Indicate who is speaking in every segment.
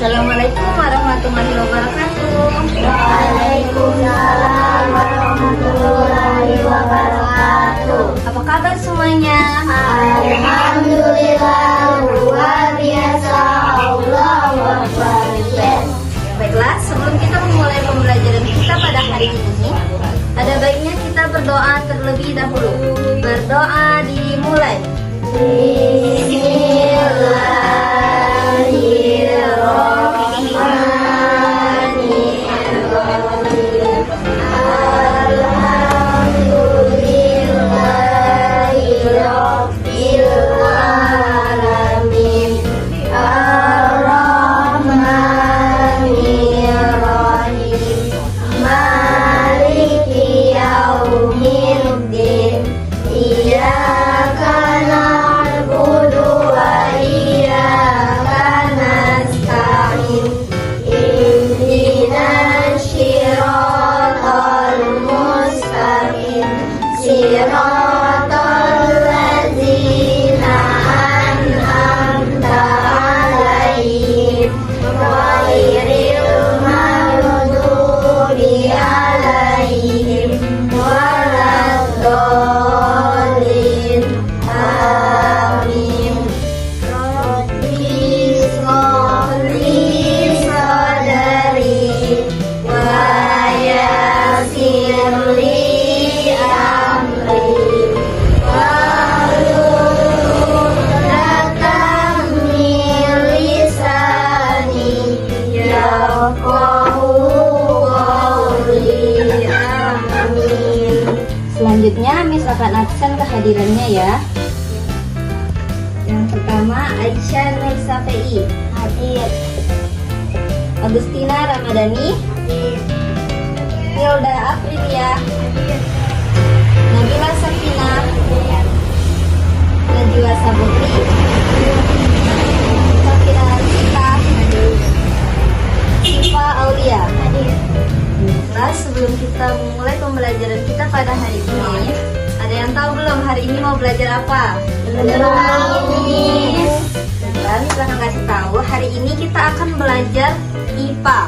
Speaker 1: Assalamualaikum warahmatullahi wabarakatuh.
Speaker 2: Waalaikumsalam warahmatullahi wabarakatuh.
Speaker 1: Apa kabar semuanya?
Speaker 2: Alhamdulillah, luar biasa. Allahu Akbar.
Speaker 1: Baiklah, sebelum kita memulai pembelajaran kita pada hari ini, ada baiknya kita berdoa terlebih dahulu. Berdoa dimulai. Selanjutnya, Miss akan absen kehadirannya ya. Yang pertama, Aisyah Nur Safei hadir. Agustina Ramadhani hadir. Hilda Aprilia hadir. Nabila Sakina hadir. Najwa Sabukri hadir. Safira Sita hadir. Siva Aulia hadir. Nah, sebelum kita memulai pembelajaran kita pada hari ini, ada yang tahu belum hari ini mau belajar apa?
Speaker 2: Belum.
Speaker 1: Miss akan kasih tahu, hari ini kita akan belajar IPA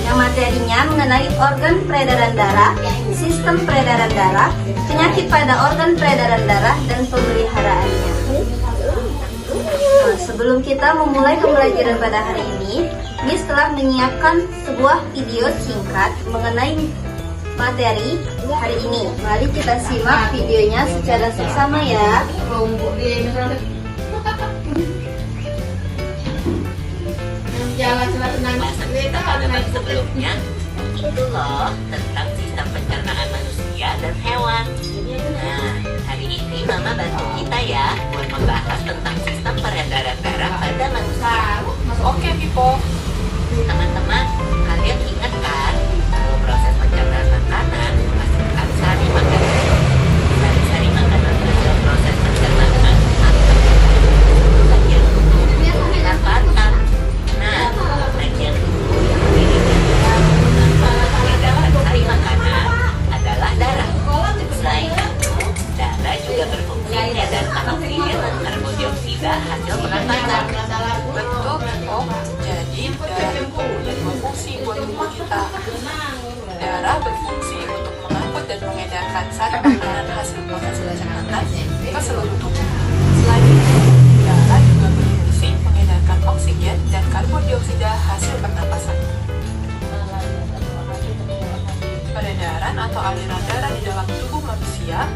Speaker 1: yang materinya mengenai organ peredaran darah, sistem peredaran darah, penyakit pada organ peredaran darah, dan pemeliharaannya. Nah, sebelum kita memulai pembelajaran pada hari ini, Miss telah menyiapkan sebuah video singkat mengenai materi hari ini. Mari kita simak videonya secara seksama ya.
Speaker 3: Sebelumnya itu loh tentang sistem pencernaan manusia dan hewan. Nah, hari ini Mama bantu kita ya buat membahas tentang sistem peredaran darah pada manusia.
Speaker 4: Oke, Pipo.
Speaker 3: Teman-teman, kalian ingat kan kalau proses pencernaan makanan menghasilkan sari makanan. Sari makanan adalah proses pencernaan atau bagian tubuh didapatkan. Nah, bagian tubuh yang peredaran sari makanan adalah darah. Selain itu, darah juga berfungsi mengedarkan oksigen dan karbon dioksida hasil pernapasan.
Speaker 4: Betul, Pipo. Jadi, darah itu punya dua fungsi buat tubuh kita. Darah berfungsi untuk mengangkut dan mengedarkan sari makanan hasil proses pencernaan ke seluruh tubuh. Selain itu, darah juga berfungsi mengedarkan oksigen dan karbon dioksida hasil pernapasan. Peredaran atau aliran darah di dalam tubuh manusia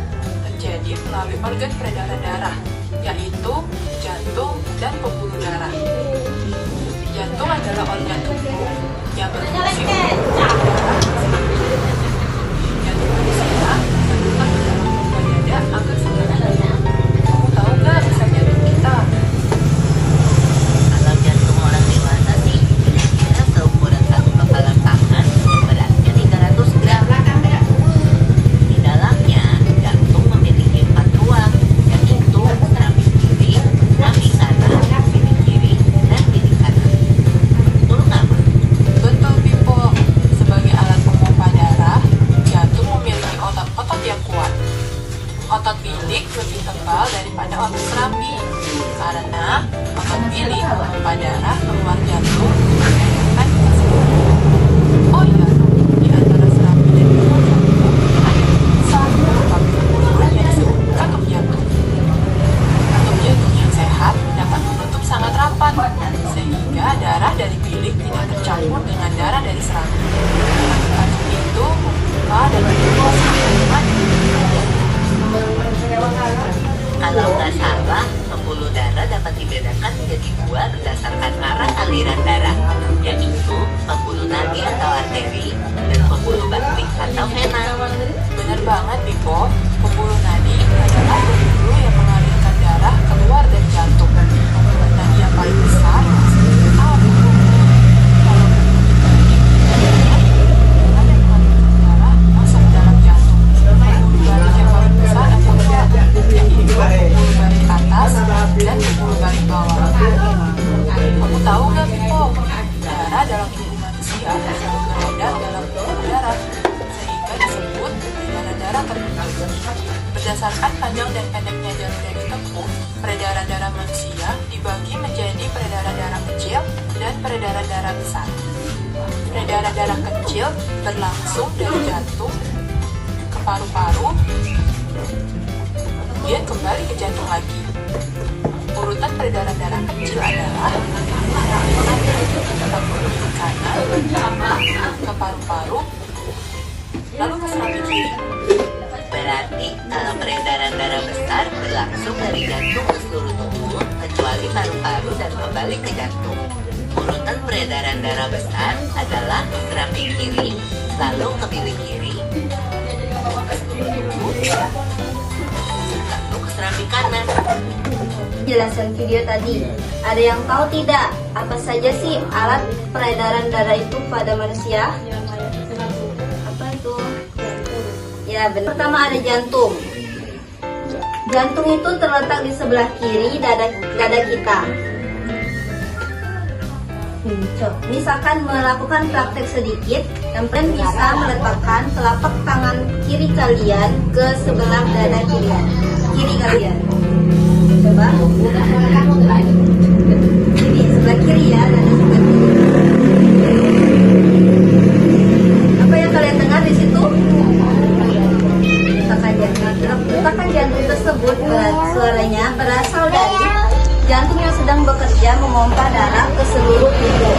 Speaker 4: terjadi melalui organ peredaran darah, yaitu jantung dan pembuluh darah. Jantung adalah organ tubuh yang berfungsi untuk darah. Jantung manusia terletak di dalam rongga dada agar segera jantung. Kamu tahu nggak besar jantung kita?
Speaker 3: Kalau jantung orang dewasa sih kira-kira seukuran satu kepalan tangan, beratnya 300 gram. Di dalamnya, jantung memiliki 4 ruang, yaitu samping kiri, samping kanan, sisi kiri, dan sisi kanan. Betul nggak, Ma?
Speaker 4: Betul, Pipo. Sebagai alat pompa darah, jantung memiliki otot Darah dari bilik tidak bercampur dengan darah dari serambi. Kartu itu membuka dan menutup kandungan.
Speaker 3: Kalau nggak salah, pembuluh darah dapat dibedakan menjadi dua berdasarkan arah aliran darah, yaitu pembuluh nadi atau arteri dan pembuluh batik atau vena.
Speaker 4: Benar banget, Bipo. Pembuluh nadi adalah pembuluh yang mengalirkan darah keluar dari jantung. Pembuluh nadi yang paling besar disebut pembuluh. Kalau pembuluh nadi adalah yang mengalirkan darah masuk ke dalam jantung. Pembuluh batik yang paling besar adalah yaitu pembuluh batik atas dan pembuluh batik bawah. Kamu tahu nggak, Bipo? Darah dalam tubuh manusia selalu beredar dalam pembuluh darah, sehingga disebut peredaran darah tertutup. Berdasarkan panjang dan pendeknya jalur yang ditempuh, peredaran darah manusia dibagi menjadi peredaran darah kecil dan peredaran darah besar. Peredaran darah kecil berlangsung dari jantung ke paru-paru, kemudian kembali ke jantung lagi. Urutan peredaran darah kecil adalah ke kanan, ke paru-paru, lalu ke serambi kiri.
Speaker 3: Berarti kalau peredaran darah besar berlangsung dari jantung ke seluruh tubuh, kecuali paru-paru dan kembali ke jantung. Urutan peredaran darah besar adalah serambi kiri, lalu ke bilik kiri, ke seluruh tubuh, lalu ke serambi kanan.
Speaker 1: Jelasan video tadi, ada yang tahu tidak apa saja sih alat peredaran darah itu pada manusia? Apa itu? Ya benar. Pertama ada jantung. Jantung itu terletak di sebelah kiri dada kita. Misalkan melakukan praktek sedikit, kalian bisa meletakkan telapak tangan kiri kalian ke sebelah dada kiri kalian. Coba. Ini sebelah kiri ya, dada sebelah kiri. Apa yang kalian dengar di situ? Letakan jantung tersebut suaranya berasal dari jantung yang sedang bekerja memompa darah ke seluruh tubuh.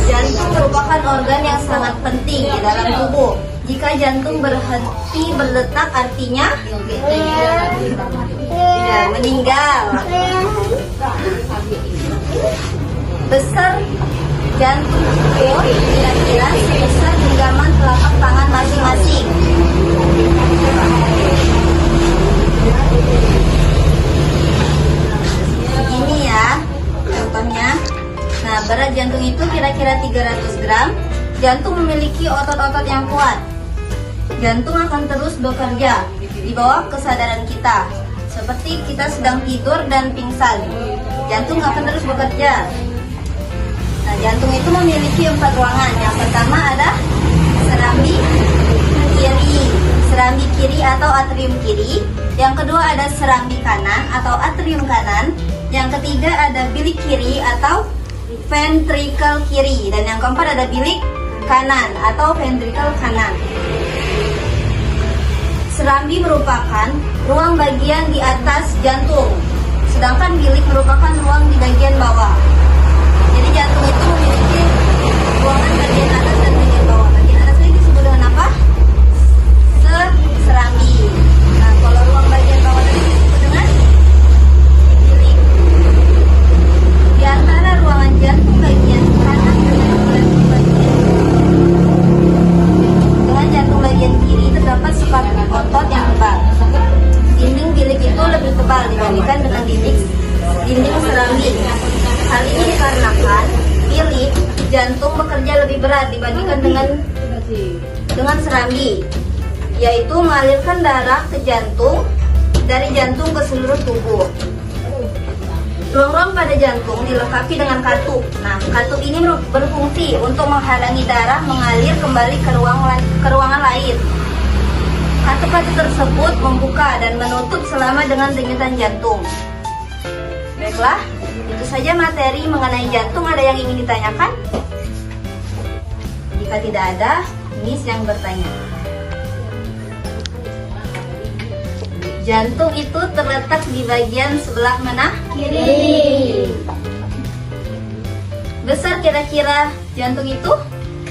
Speaker 1: Jantung merupakan organ yang sangat penting di dalam tubuh. Jika jantung berhenti berdetak artinya ya, meninggal. Besar jantung itu kira-kira sebesar genggaman telapak tangan masing-masing. Begini ya contohnya. Nah, berat jantung itu kira-kira 300 gram. Jantung memiliki otot-otot yang kuat. Jantung akan terus bekerja di bawah kesadaran kita. Seperti kita sedang tidur dan pingsan, jantung akan terus bekerja. Nah, jantung itu memiliki 4 ruangan. Yang pertama ada serambi kiri atau atrium kiri. Yang kedua ada serambi kanan atau atrium kanan. Yang ketiga ada bilik kiri atau ventricle kiri. Dan yang keempat ada bilik kanan atau ventricle kanan. Serambi merupakan ruang bagian di atas jantung, sedangkan bilik merupakan ruang di bagian bawah. Jadi jantung itu memiliki ruangan bagian atas dan bagian bawah. Bagian atas ini disebut dengan apa? Serambi. Nah, kalau ruang bagian bawah tadi disebut dengan bilik. Di antara ruangan jantung bagian kanan dengan jantung bagian kiri terdapat sekat otot yang tebal. Dinding bilik itu lebih tebal dibandingkan dengan dinding serambi. Hal ini dikarenakan bilik jantung bekerja lebih berat dibandingkan dengan serambi, yaitu mengalirkan darah ke jantung dari jantung ke seluruh tubuh. Ruang-ruang pada jantung dilengkapi dengan katup. Nah, katup ini berfungsi untuk menghalangi darah mengalir kembali ke ruangan lain. Katup-katup tersebut membuka dan menutup selama dengan denyutan jantung. Baiklah, itu saja materi mengenai jantung. Ada yang ingin ditanyakan? Jika tidak ada, Miss yang bertanya. Jantung itu terletak di bagian sebelah mana?
Speaker 2: Kiri.
Speaker 1: Sebesar kira-kira jantung itu?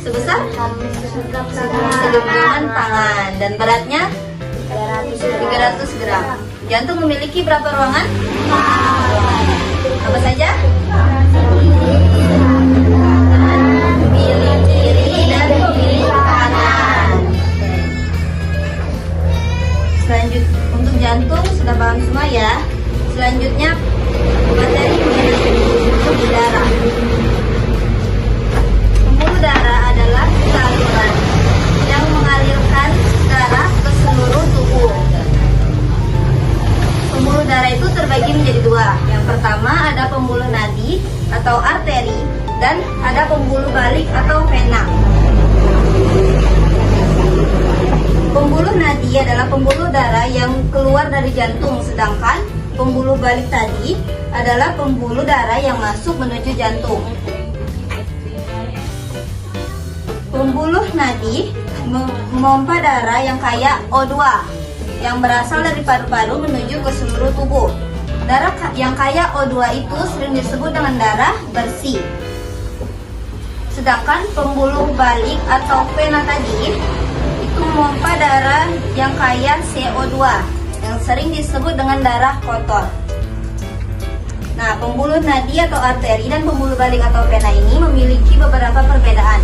Speaker 1: Sebesar segenggaman tangan. Dan beratnya 300 gram. Jantung memiliki berapa ruangan? Apa saja? Bilik kiri dan bilik kanan. Selanjutnya untuk jantung sudah paham semua ya. Selanjutnya materi pembuluh darah. Pembuluh darah adalah saluran yang mengalirkan darah ke seluruh tubuh. Pembuluh darah itu terbagi menjadi dua. Yang pertama ada pembuluh nadi atau arteri dan ada pembuluh balik atau vena. Pembuluh nadi adalah pembuluh darah yang keluar dari jantung, sedangkan pembuluh balik tadi adalah pembuluh darah yang masuk menuju jantung. Pembuluh nadi memompa darah yang kaya O2 yang berasal dari paru-paru menuju ke seluruh tubuh. Darah yang kaya O2 itu sering disebut dengan darah bersih. Sedangkan pembuluh balik atau vena tadi itu memompa darah yang kaya CO2 yang sering disebut dengan darah kotor. Nah, pembuluh nadi atau arteri dan pembuluh balik atau vena ini memiliki beberapa perbedaan.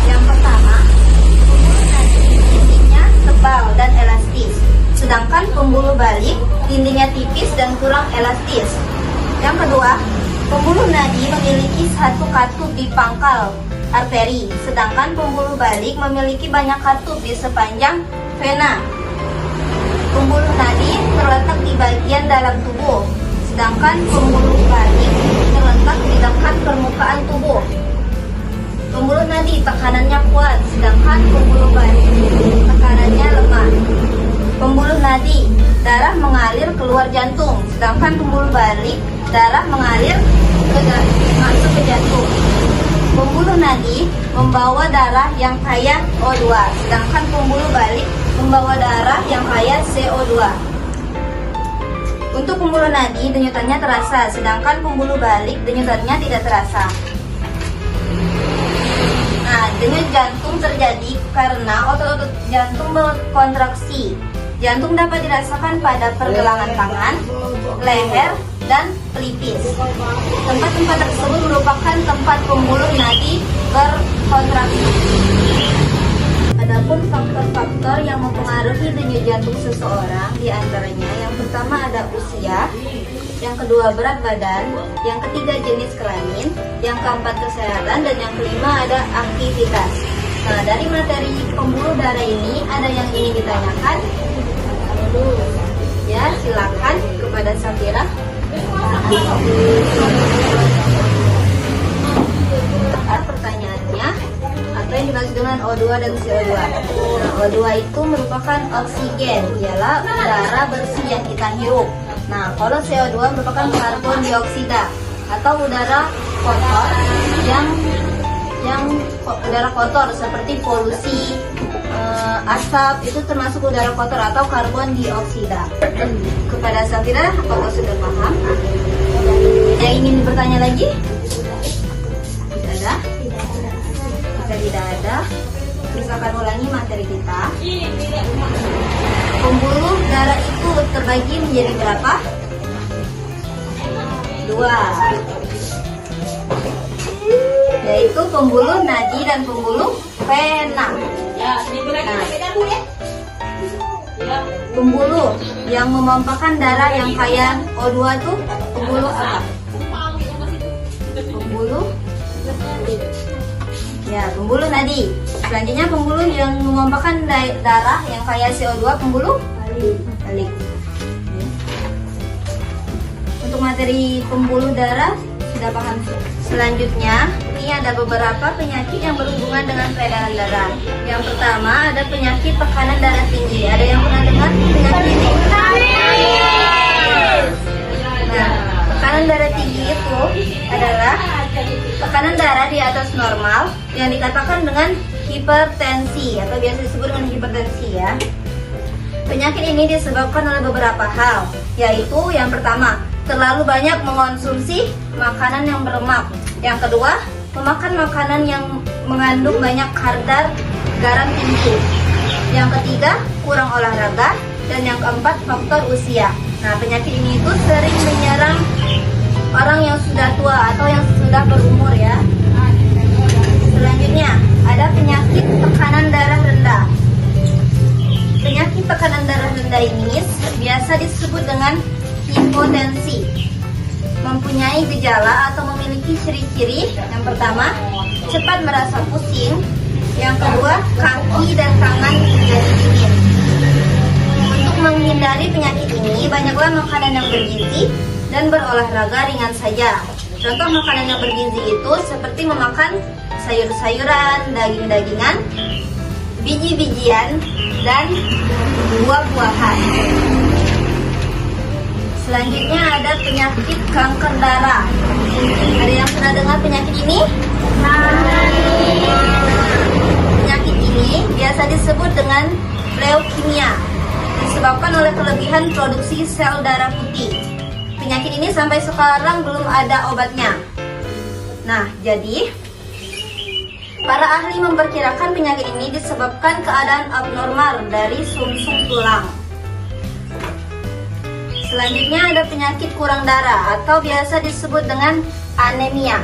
Speaker 1: Yang pertama, pembuluh nadi dindingnya tebal dan elastis, sedangkan pembuluh balik dindingnya tipis dan kurang elastis. Yang kedua, pembuluh nadi memiliki satu katup di pangkal arteri, sedangkan pembuluh balik memiliki banyak katup di sepanjang vena. Pembuluh nadi terletak di bagian dalam tubuh, sedangkan pembuluh balik terletak di dekat permukaan tubuh. Pembuluh nadi tekanannya kuat, sedangkan pembuluh balik tekanannya lemah. Pembuluh nadi darah mengalir keluar jantung, sedangkan pembuluh balik darah mengalir masuk ke jantung. Pembuluh nadi membawa darah yang kaya O2, sedangkan pembuluh balik membawa darah yang kaya CO2. Untuk pembuluh nadi denyutannya terasa, sedangkan pembuluh balik denyutannya tidak terasa. Nah, denyut jantung terjadi karena otot-otot jantung berkontraksi. Jantung dapat dirasakan pada pergelangan tangan, leher, dan pelipis. Tempat-tempat tersebut merupakan tempat pembuluh nadi berkontraksi. Adapun faktor-faktor yang mempengaruhi denyut jantung seseorang diantaranya yang pertama ada usia, yang kedua berat badan, yang ketiga jenis kelamin, yang keempat kesehatan, dan yang kelima ada aktivitas. Nah, dari materi pembuluh darah ini ada yang ingin ditanyakan? Ya, silakan kepada Safira. Pertanyaannya, apa yang dimaksud dengan O2 dan CO2? Nah, O2 itu merupakan oksigen, ialah udara bersih yang kita hirup. Nah, kalau CO2 merupakan karbon dioksida atau udara kotor yang udara kotor seperti polusi, asap itu termasuk udara kotor atau karbon dioksida. Kepada Safira, apakah sudah paham? Yang ingin bertanya lagi? Tidak ada? Jika tidak ada, misalkan ulangi materi kita. Pembuluh darah itu terbagi menjadi berapa? 2, yaitu pembuluh nadi dan pembuluh vena. Nah, pembuluh yang memompakan darah yang kaya O2 itu pembuluh apa? Pembuluh nadi. Selanjutnya pembuluh yang memompakan darah yang kaya CO2 pembuluh balik. Untuk materi pembuluh darah sudah paham. Selanjutnya ini ada beberapa penyakit yang berhubungan dengan peredaran darah. Yang pertama ada penyakit tekanan darah tinggi. Ada yang pernah dengar penyakit ini? Nah, tekanan darah tinggi itu adalah tekanan darah di atas normal yang dikatakan dengan hipertensi atau biasa disebut dengan hipertensi ya. Penyakit ini disebabkan oleh beberapa hal, yaitu yang pertama, terlalu banyak mengonsumsi makanan yang berlemak. Yang kedua, memakan makanan yang mengandung banyak kadar garam tinggi. Yang ketiga, kurang olahraga. Dan yang keempat, faktor usia. Nah, penyakit ini itu sering menyerang orang yang sudah tua atau yang sudah berumur ya. Selanjutnya, ada penyakit tekanan darah rendah. Penyakit tekanan darah rendah ini biasa disebut dengan hipotensi. Mempunyai gejala atau memiliki ciri-ciri. Yang pertama, cepat merasa pusing. Yang kedua, kaki dan tangan menjadi dingin. Untuk menghindari penyakit ini, banyaklah makanan yang bergizi dan berolahraga ringan saja. Contoh makanan yang bergizi itu seperti memakan sayur-sayuran, daging-dagingan, biji-bijian, dan buah-buahan. Selanjutnya ada penyakit kanker darah. Ada yang pernah dengar penyakit ini? Penyakit ini biasa disebut dengan leukemia, disebabkan oleh kelebihan produksi sel darah putih. Penyakit ini sampai sekarang belum ada obatnya. Nah, jadi para ahli memperkirakan penyakit ini disebabkan keadaan abnormal dari sumsum tulang. Selanjutnya ada penyakit kurang darah atau biasa disebut dengan anemia.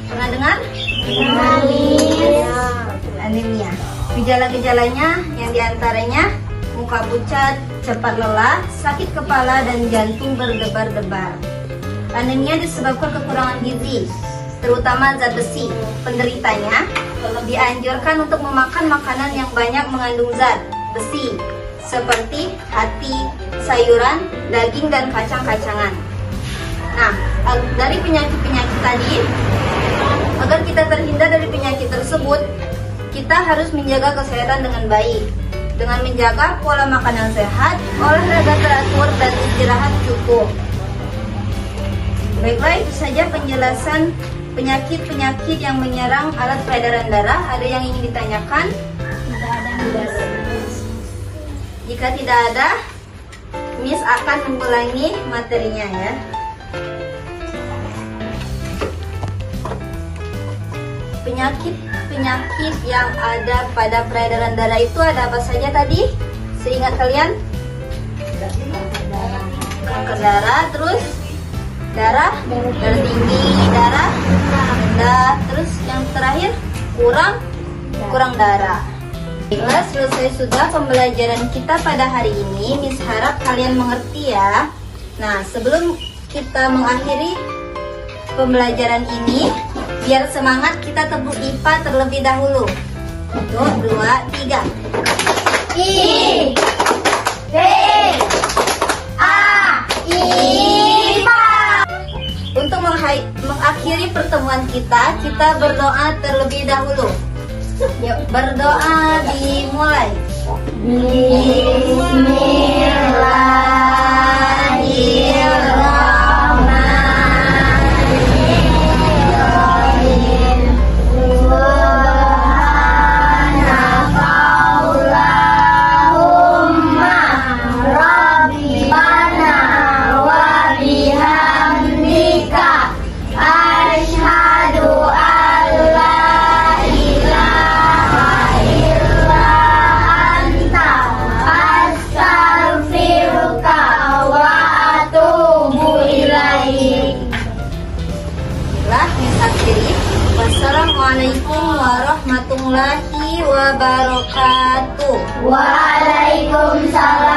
Speaker 1: Pernah dengar? Anemia. Gejala-gejalanya yang diantaranya muka pucat, cepat lelah, sakit kepala, dan jantung berdebar-debar. Anemia disebabkan kekurangan gizi, terutama zat besi. Penderitanya dianjurkan untuk memakan makanan yang banyak mengandung zat besi, seperti hati, sayuran, daging, dan kacang-kacangan. Nah, dari penyakit-penyakit tadi, agar kita terhindar dari penyakit tersebut, kita harus menjaga kesehatan dengan baik. Dengan menjaga pola makan yang sehat, olahraga teratur, dan istirahat cukup. Baiklah, itu saja penjelasan penyakit-penyakit yang menyerang alat peredaran darah. Ada yang ingin ditanyakan? Tidak ada. Jika tidak ada, Miss akan mengulangi materinya ya. Penyakit yang ada pada peredaran darah itu ada apa saja tadi? Seingat kalian? Kanker darah, terus darah tinggi, darah rendah, terus yang terakhir kurang darah. Baiklah, selesai sudah pembelajaran kita pada hari ini. Miss harap kalian mengerti ya. Nah, sebelum kita mengakhiri pembelajaran ini, biar semangat, kita tebuk IPA terlebih dahulu. 1, 2, 3.
Speaker 2: I, P, A, IPA.
Speaker 1: Untuk mengakhiri pertemuan kita berdoa terlebih dahulu. Yuk, berdoa dimulai.
Speaker 2: Bismillahirrahmanirrahim. Subhanakallahumma Rabbana wa bihamdika asyhadu an la ilaha illa anta astaghfiruka wa atubu ilaik.
Speaker 1: Baiklah, Miss akhiri. Wassalamualaikum warahmatullahi wabarakatuh.
Speaker 2: Waalaikumsalam